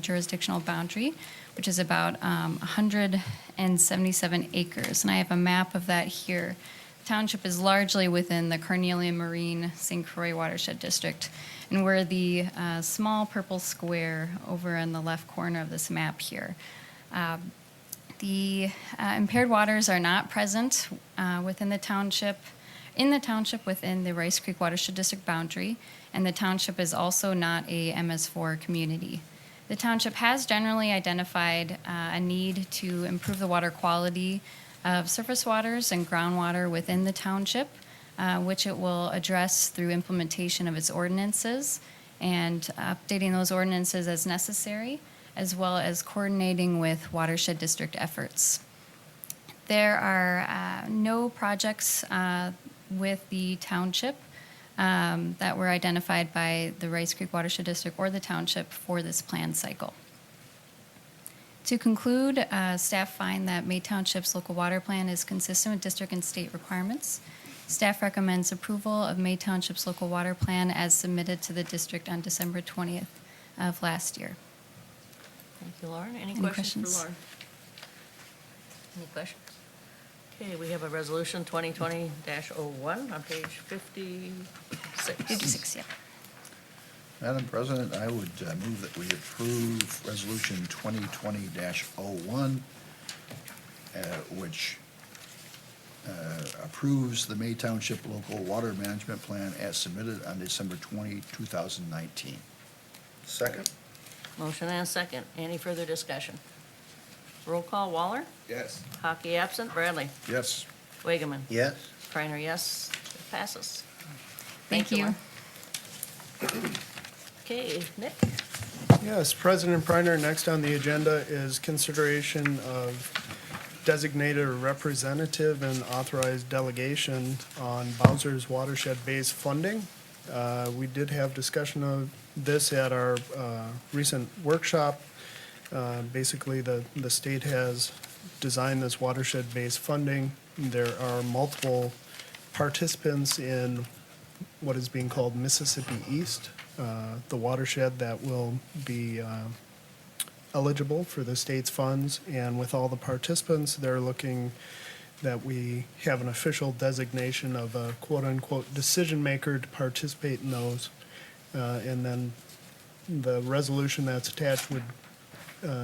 jurisdictional boundary, which is about 177 acres. And I have a map of that here. The township is largely within the Carnelian Marine St. Croix Watershed District. And we're the small purple square over in the left corner of this map here. The impaired waters are not present within the township, within the Rice Creek Watershed District boundary, and the township is also not a MS4 community. The township has generally identified a need to improve the water quality of surface waters and groundwater within the township, which it will address through implementation of its ordinances and updating those ordinances as necessary, as well as coordinating with watershed district efforts. There are no projects with the township that were identified by the Rice Creek Watershed District or the township for this plan cycle. To conclude, staff find that May Township's local water plan is consistent with district and state requirements. Staff recommends approval of May Township's local water plan as submitted to the district on December 20th of last year. Thank you, Lauren. Any Any questions questions? for Lauren? Any questions? Okay, we have a resolution 2020-01 on page 56. 56, yeah. Madam President, I would move that we approve Resolution 2020-01, which approves the May Township Local Water Management Plan as submitted on December 20, 2019. Second? Motion and a second. Any further discussion? Roll call, Waller? Yes. Hockey absent. Bradley? Yes. Wageman? Yes. Priner, yes. It passes. Thank you. Lauren. Okay, Nick? Yes, President Priner, next on the agenda is consideration of designated representative and authorized delegation on Bowser's watershed-based funding. We did have discussion of this at our recent workshop. Basically, the state has designed this watershed-based funding. There are multiple participants in what is being called Mississippi East, the watershed that will be eligible for the state's funds. And with all the participants, they're looking that we have an official designation of a quote-unquote decision maker to participate in those. And then the resolution that's attached would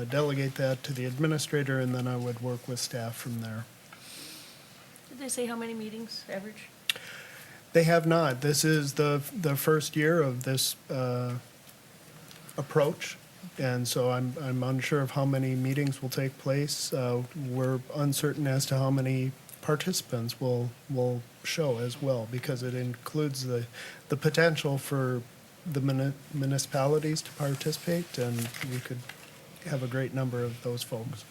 delegate that to the administrator, and then I would work with staff from there. Did they say how many meetings average? They have not. This is the first year of this approach, and so I'm unsure of how many meetings will take place. We're uncertain as to how many participants will show as well, because it includes the potential for the municipalities to participate, and we could have a great number of those folks.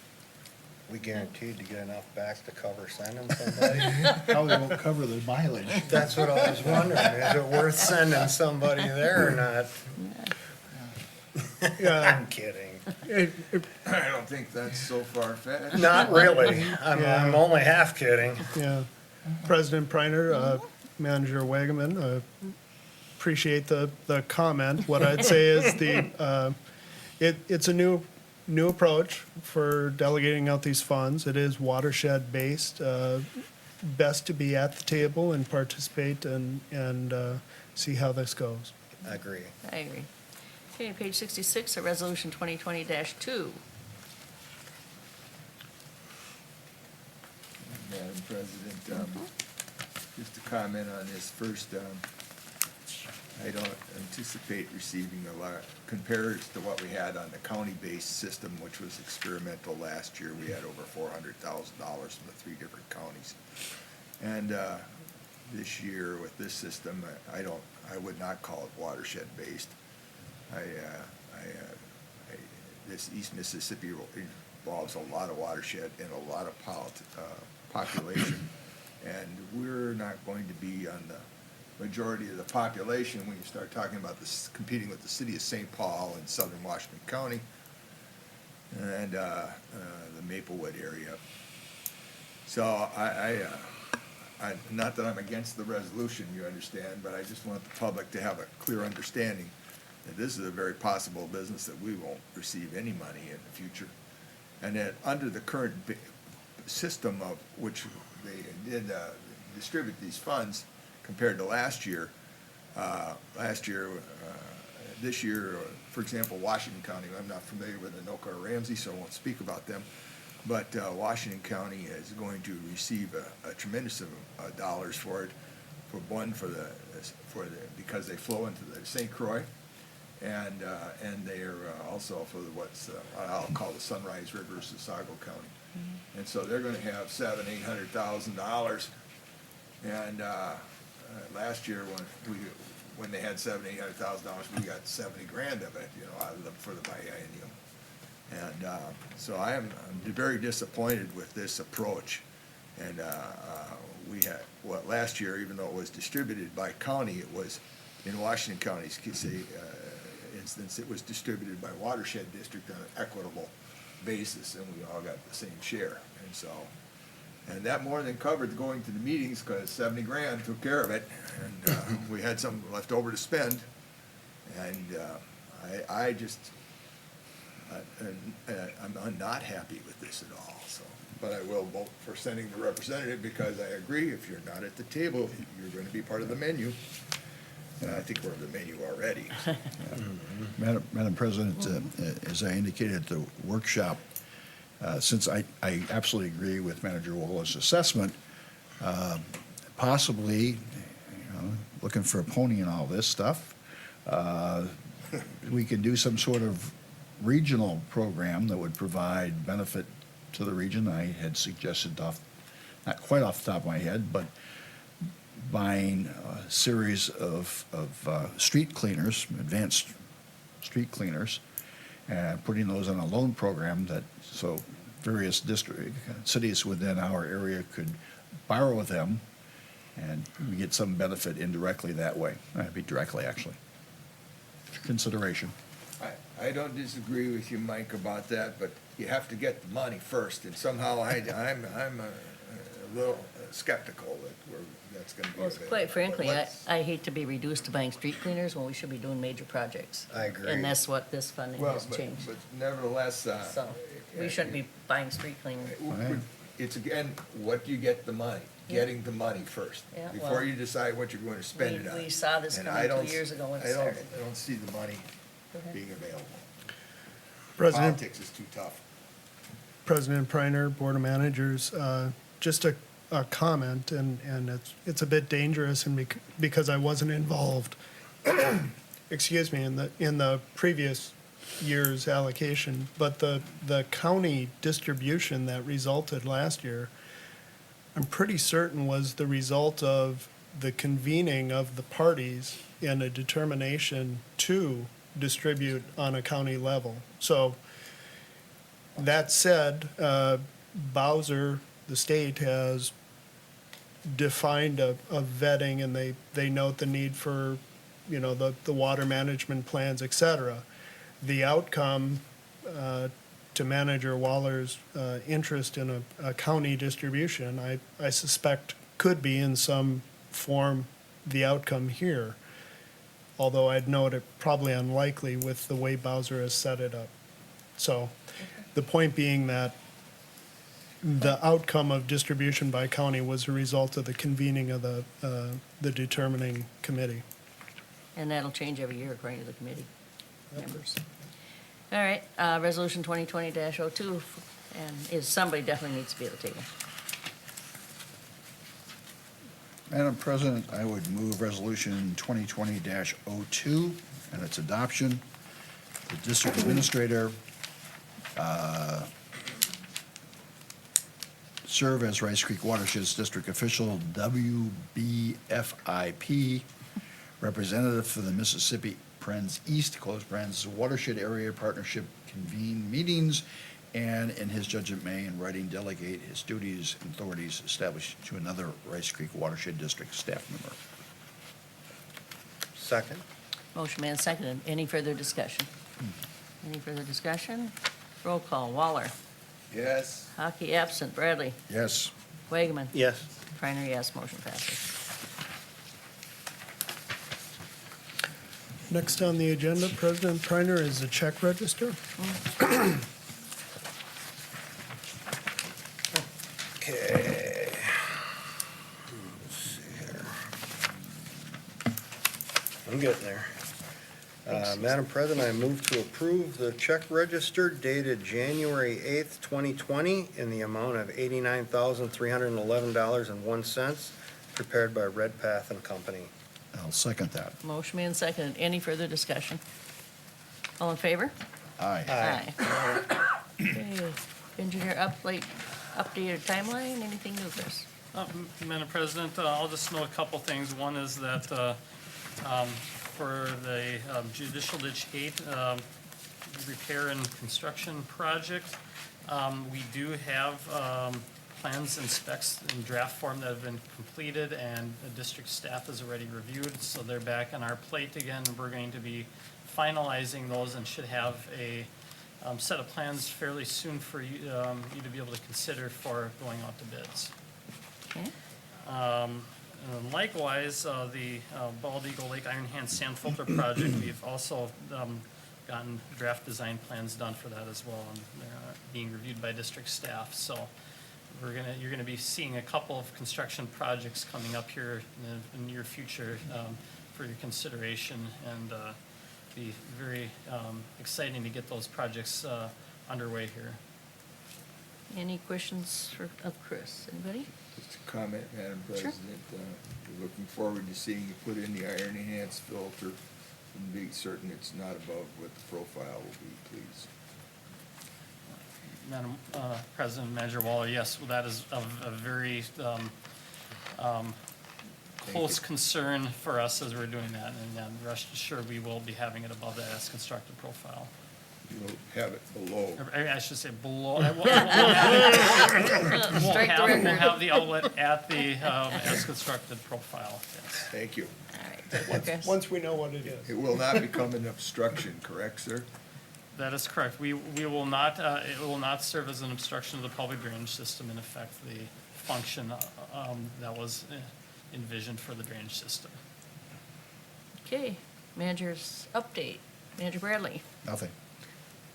We guaranteed to get enough back to cover sending somebody? Probably won't cover the mileage. That's what I was wondering. Is it worth sending somebody there or not? Yeah, I'm kidding. I don't think that's so far-fetched. Not really. I'm only half kidding. yeah. President Priner, Manager Wagaman, appreciate the comment. What I'd say is it's a new new approach for delegating out these funds. It is watershed-based. Best to be at the table and participate and see how this goes. I agree. I agree. Okay, page 66, a resolution 2020-2. Madam President, just to comment on this first, I don't anticipate receiving a lot, compared to what we had on the county-based system, which was experimental last year. We had over $400,000 from the 3 different counties. And this year with this system, I would not call it watershed-based. This East Mississippi involves a lot of watershed and a lot of population. And we're not going to be on the majority of the population when you start talking about this, competing with the city of St. Paul in southern Washington County and the Maplewood area. So not that I'm against the resolution, you understand, but I just want the public to have a clear understanding that this is a very possible business that we won't receive any money in the future. And that under the current system of which they did distribute these funds compared to last year, this year, for example, Washington County, I'm not familiar with Anoka or Ramsey, so I won't speak about them, but Washington County is going to receive a tremendous amount of dollars for it, because they flow into the St. Croix, and they are also for what's I'll call the Sunrise River, Sasago County. And so they're gonna have $700,000-800,000. And last year when they had $700,000-800,000, we got 70 grand of it, for the biennium. And so I'm very disappointed with this approach. And we had, last year, even though it was distributed by county, it was in Washington County's instance, it was distributed by Watershed District on an equitable basis, and we all got the same share. And so, and that more than covered going to the meetings, because 70 grand took care of it, and we had some left over to spend. And I'm not happy with this at all, so. But I will vote for sending the representative, because I agree, if you're not at the table, you're going to be part of the menu. And I think we're on the menu already. Madam President, as I indicated at the workshop, since I absolutely agree with Manager Wallace's assessment, possibly, looking for a pony in all this stuff, we could do some sort of regional program that would provide benefit to the region. I had suggested not quite off the top of my head, but buying a series of street cleaners, advanced street cleaners, and putting those on a loan program so various cities within our area could borrow them, and we get some benefit indirectly that way. That'd be directly, actually. For consideration. I don't disagree with you, Mike, about that, but you have to get the money first, and somehow I'm a little skeptical that that's going to be Well, available. quite frankly, Let's- I hate to be reduced to buying street cleaners when we should be doing major projects. I agree. And that's what this funding Well, has changed. but nevertheless, So, we shouldn't be buying street cleaners. It's again, what do you get the money? Getting the money first, Yeah, before well, you decide what you're going to spend it on. we saw this And coming I don't 2 years ago when it I don't- started. I don't see the money Go ahead. being available. President, Politics is too tough. President Preiner, Board of Managers, just a comment, and it's a bit dangerous, and because I wasn't involved, excuse me, in the previous year's allocation, but the county distribution that resulted last year, I'm pretty certain was the result of the convening of the parties in a determination to distribute on a county level. So, that said, Bowser, the state, has defined a vetting, and they note the need for, the water management plans, et cetera. The outcome, to Manager Waller's interest in a county distribution, I suspect could be in some form the outcome here, although I'd note it probably unlikely with the way Bowser has set it up. So the point being that the outcome of distribution by county was a result of the convening of the determining committee. And that'll change every year according to the committee members. All right, resolution 2020-02, and somebody definitely needs to be at the table. Madam President, I would move Resolution 2020-02 and its adoption. The district administrator serve as Rice Creek Watershed's district official, WBFIP, representative for the Mississippi East, Watershed Area Partnership, convene meetings, and in his judgment may in writing delegate his duties and authorities established to another Rice Creek Watershed District staff member. Second? Motion made and seconded. Any further discussion? Any further discussion? Roll call. Waller. Yes. Hockey absent. Bradley. Yes. Wageman. Yes. Reiner, yes. Motion passes. Next on the agenda, President Preiner, is the check register. Okay. Let's see here. I'm getting there. Madam President, I move to approve the check register dated January 8th, 2020 in the amount of $89,311.01 prepared by Redpath and Company. I'll second that. Motion made and seconded. Any further discussion? All in favor? Aye. Aye. Okay. Engineer updated timeline. Anything new, Chris? Madam President, I'll just note a couple things. One is that for the Judicial Ditch 8 repair and construction project, we do have plans and specs in draft form that have been completed, and the district staff has already reviewed, so they're back on our plate again. We're going to be finalizing those and should have a set of plans fairly soon for you to be able to consider for going out to bids. Okay. And likewise, the Bald Eagle Lake Iron Hand Sand Filter project, we've also gotten draft design plans done for that as well, and they're being reviewed by district staff. So you're gonna be seeing a couple of construction projects coming up here in the near future for your consideration, and be very exciting to get those projects underway here. Any questions of Chris? Anybody? Just a comment, Madam President. We're looking forward to seeing you put in the iron enhanced filter and be certain it's not above what the profile will be, please. Madam President, Manager Waller, yes, well, that is a very close concern for us as we're doing that, and rest assured, we will be having it above that as constructed profile. You'll have it below. Or I should say below, we'll Strike the record. have the outlet at the as constructed profile, yes. Thank you. All right. Okay. Once we know what it is. It will not become an obstruction, correct, sir? That is correct. We will not, it will not serve as an obstruction of the public drainage system, in effect, the function that was envisioned for the drainage system. Okay. Manager's update. Manager Bradley. Nothing.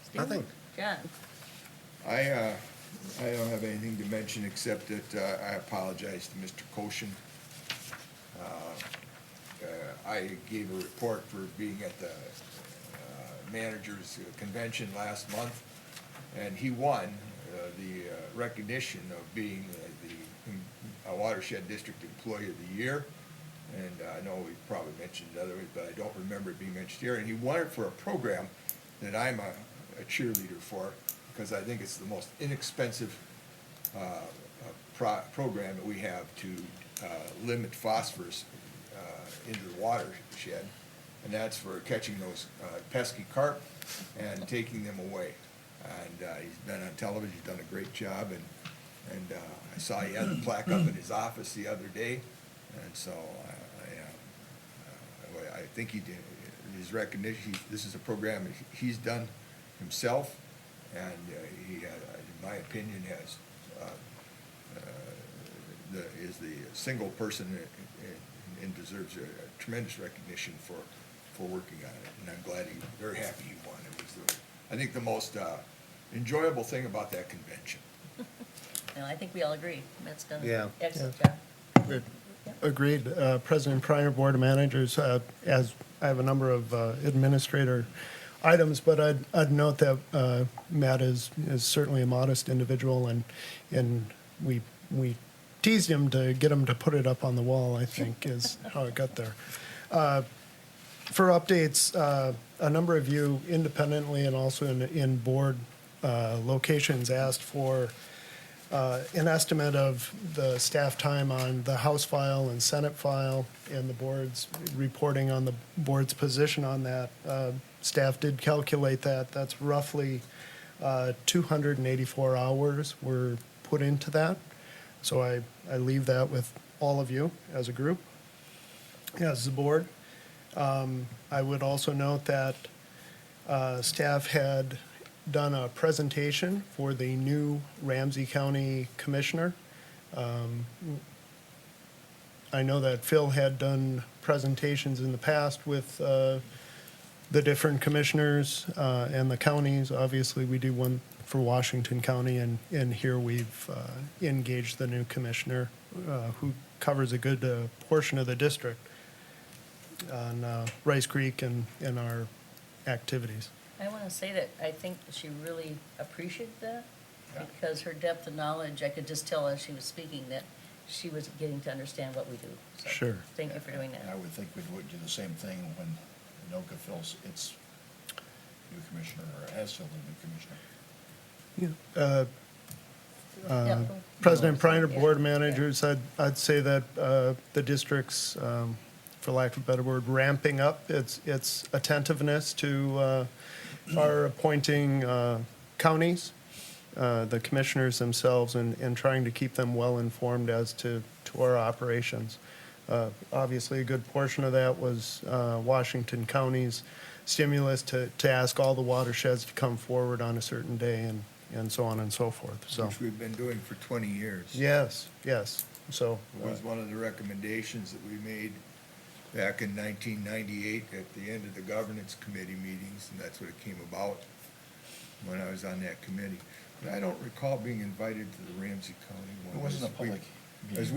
Stephen? Nothing. John? I don't have anything to mention except that I apologize to Mr. Koshin. I gave a report for being at the managers convention last month, and he won the recognition of being a Watershed District Employee of the Year. And I know we probably mentioned it other ways, but I don't remember it being mentioned here. And he won it for a program that I'm a cheerleader for, because I think it's the most inexpensive program that we have to limit phosphorus into the watershed, and that's for catching those pesky carp and taking them away. And he's been on television, he's done a great job, and I saw he had the plaque up in his office the other day, and so I think he did his recognition. This is a program he's done himself, and he, in my opinion, is the single person and deserves a tremendous recognition for working on it. And I'm glad very happy he won. It was I think, the most enjoyable thing about that convention. And I think we all agree. Matt's done Yeah. an excellent Yeah. job. Agreed. President Pryor, Board of Managers, as I have a number of administrator items, but I'd note that Matt is certainly a modest individual, and we teased him to get him to put it up on the wall, I think, is how it got there. For updates, a number of you independently and also in board locations asked for an estimate of the staff time on the House file and Senate file, and the board's reporting on the board's position on that. Staff did calculate that. That's roughly 284 hours were put into that. So I leave that with all of you as a group, as the board. I would also note that staff had done a presentation for the new Ramsey County Commissioner. I know that Phil had done presentations in the past with the different commissioners and the counties. Obviously, we do one for Washington County, and here we've engaged the new commissioner who covers a good portion of the district on Rice Creek and our activities. I want to say that I think that she really appreciated that, because her depth of knowledge, I could just tell as she was speaking that she was getting to understand what we do. So Sure. Thank you for doing And I that. would think we would do the same thing when Anoka fills its new commissioner, or has filled a new commissioner. Yeah. President Pryor, Yeah. Board Managers, I'd say that the district's, for lack of a better word, ramping up its attentiveness to our appointing counties, the commissioners themselves, and trying to keep them well-informed as to our operations. Obviously, a good portion of that was Washington County's stimulus to ask all the watersheds to come forward on a certain day, and so on and so forth, so. Which we've been doing for 20 years. Yes, so. It was one of the recommendations that we made back in 1998 at the end of the governance committee meetings, and that's what it came about when I was on that committee. But I don't recall being invited to the Ramsey County one. It wasn't a public meeting. As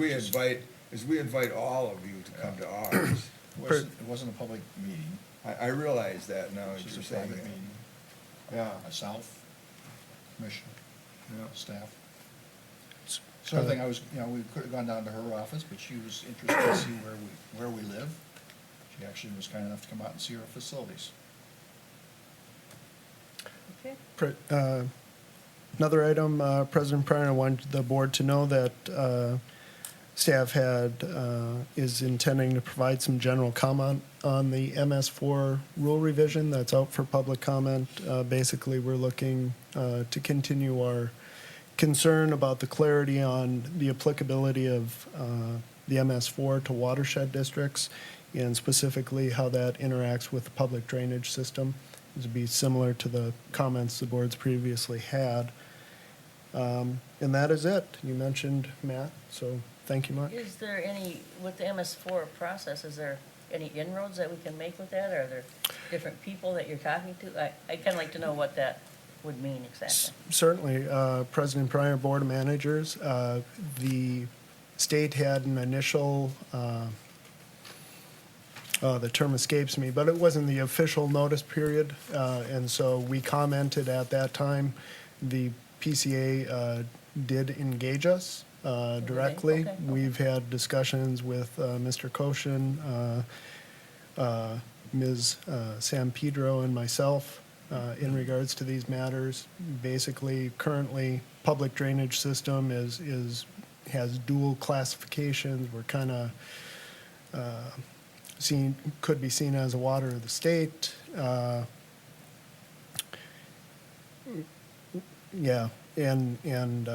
we invite all of you to come to ours. It wasn't a public meeting. I realize that now It that was you're a saying private that. meeting. Yeah. Myself, commissioner, Yeah. staff. So I think we could have gone down to her office, but she was interested to see where we live. She actually was kind enough to come out and see our facilities. Okay. Another item, President Pryor, I wanted the board to know that staff is intending to provide some general comment on the MS4 rule revision that's out for public comment. Basically, we're looking to continue our concern about the clarity on the applicability of the MS4 to watershed districts, and specifically how that interacts with the public drainage system. This would be similar to the comments the board's previously had. And that is it. You mentioned Matt, so thank you much. Is there any, with the MS4 process, is there any inroads that we can make with that? Are there different people that you're talking to? I kind of like to know what that would mean exactly. Certainly, President Pryor, Board of Managers, the state had an initial, the term escapes me, but it wasn't the official notice period, and so we commented at that time. The PCA did engage us directly. Okay. We've had discussions with Mr. Koshin, Ms. San Pedro, and myself in regards to these matters. Basically, currently, public drainage system has dual classifications. We're kind of could be seen as a water of the state. Yeah, and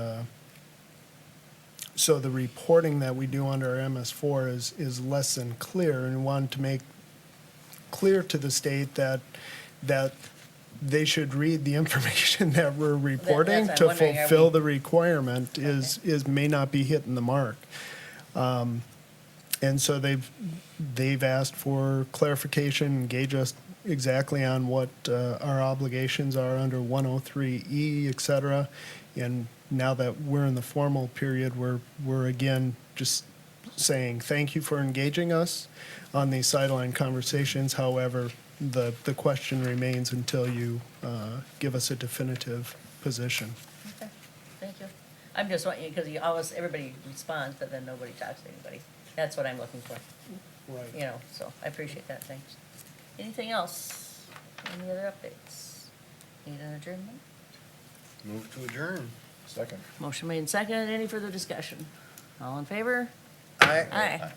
so the reporting that we do under our MS4 is less than clear, and we wanted to make clear to the state that they should read the information that we're reporting that's- to I'm wondering, are fulfill we- the requirement may not be hitting the mark. And so they've asked for clarification, engage us exactly on what our obligations are under 103E, et cetera. And now that we're in the formal period, we're again just saying thank you for engaging us on these sideline conversations. However, the question remains until you give us a definitive position. Okay, thank you. I'm just wanting, because you always, everybody responds, but then nobody talks to anybody. That's what I'm looking for, you know, so I appreciate that, thanks. Anything else? Any other updates? Need an adjournment? Move to adjourn. Second. Motion made and seconded. Any further discussion? All in favor? Aye. Aye.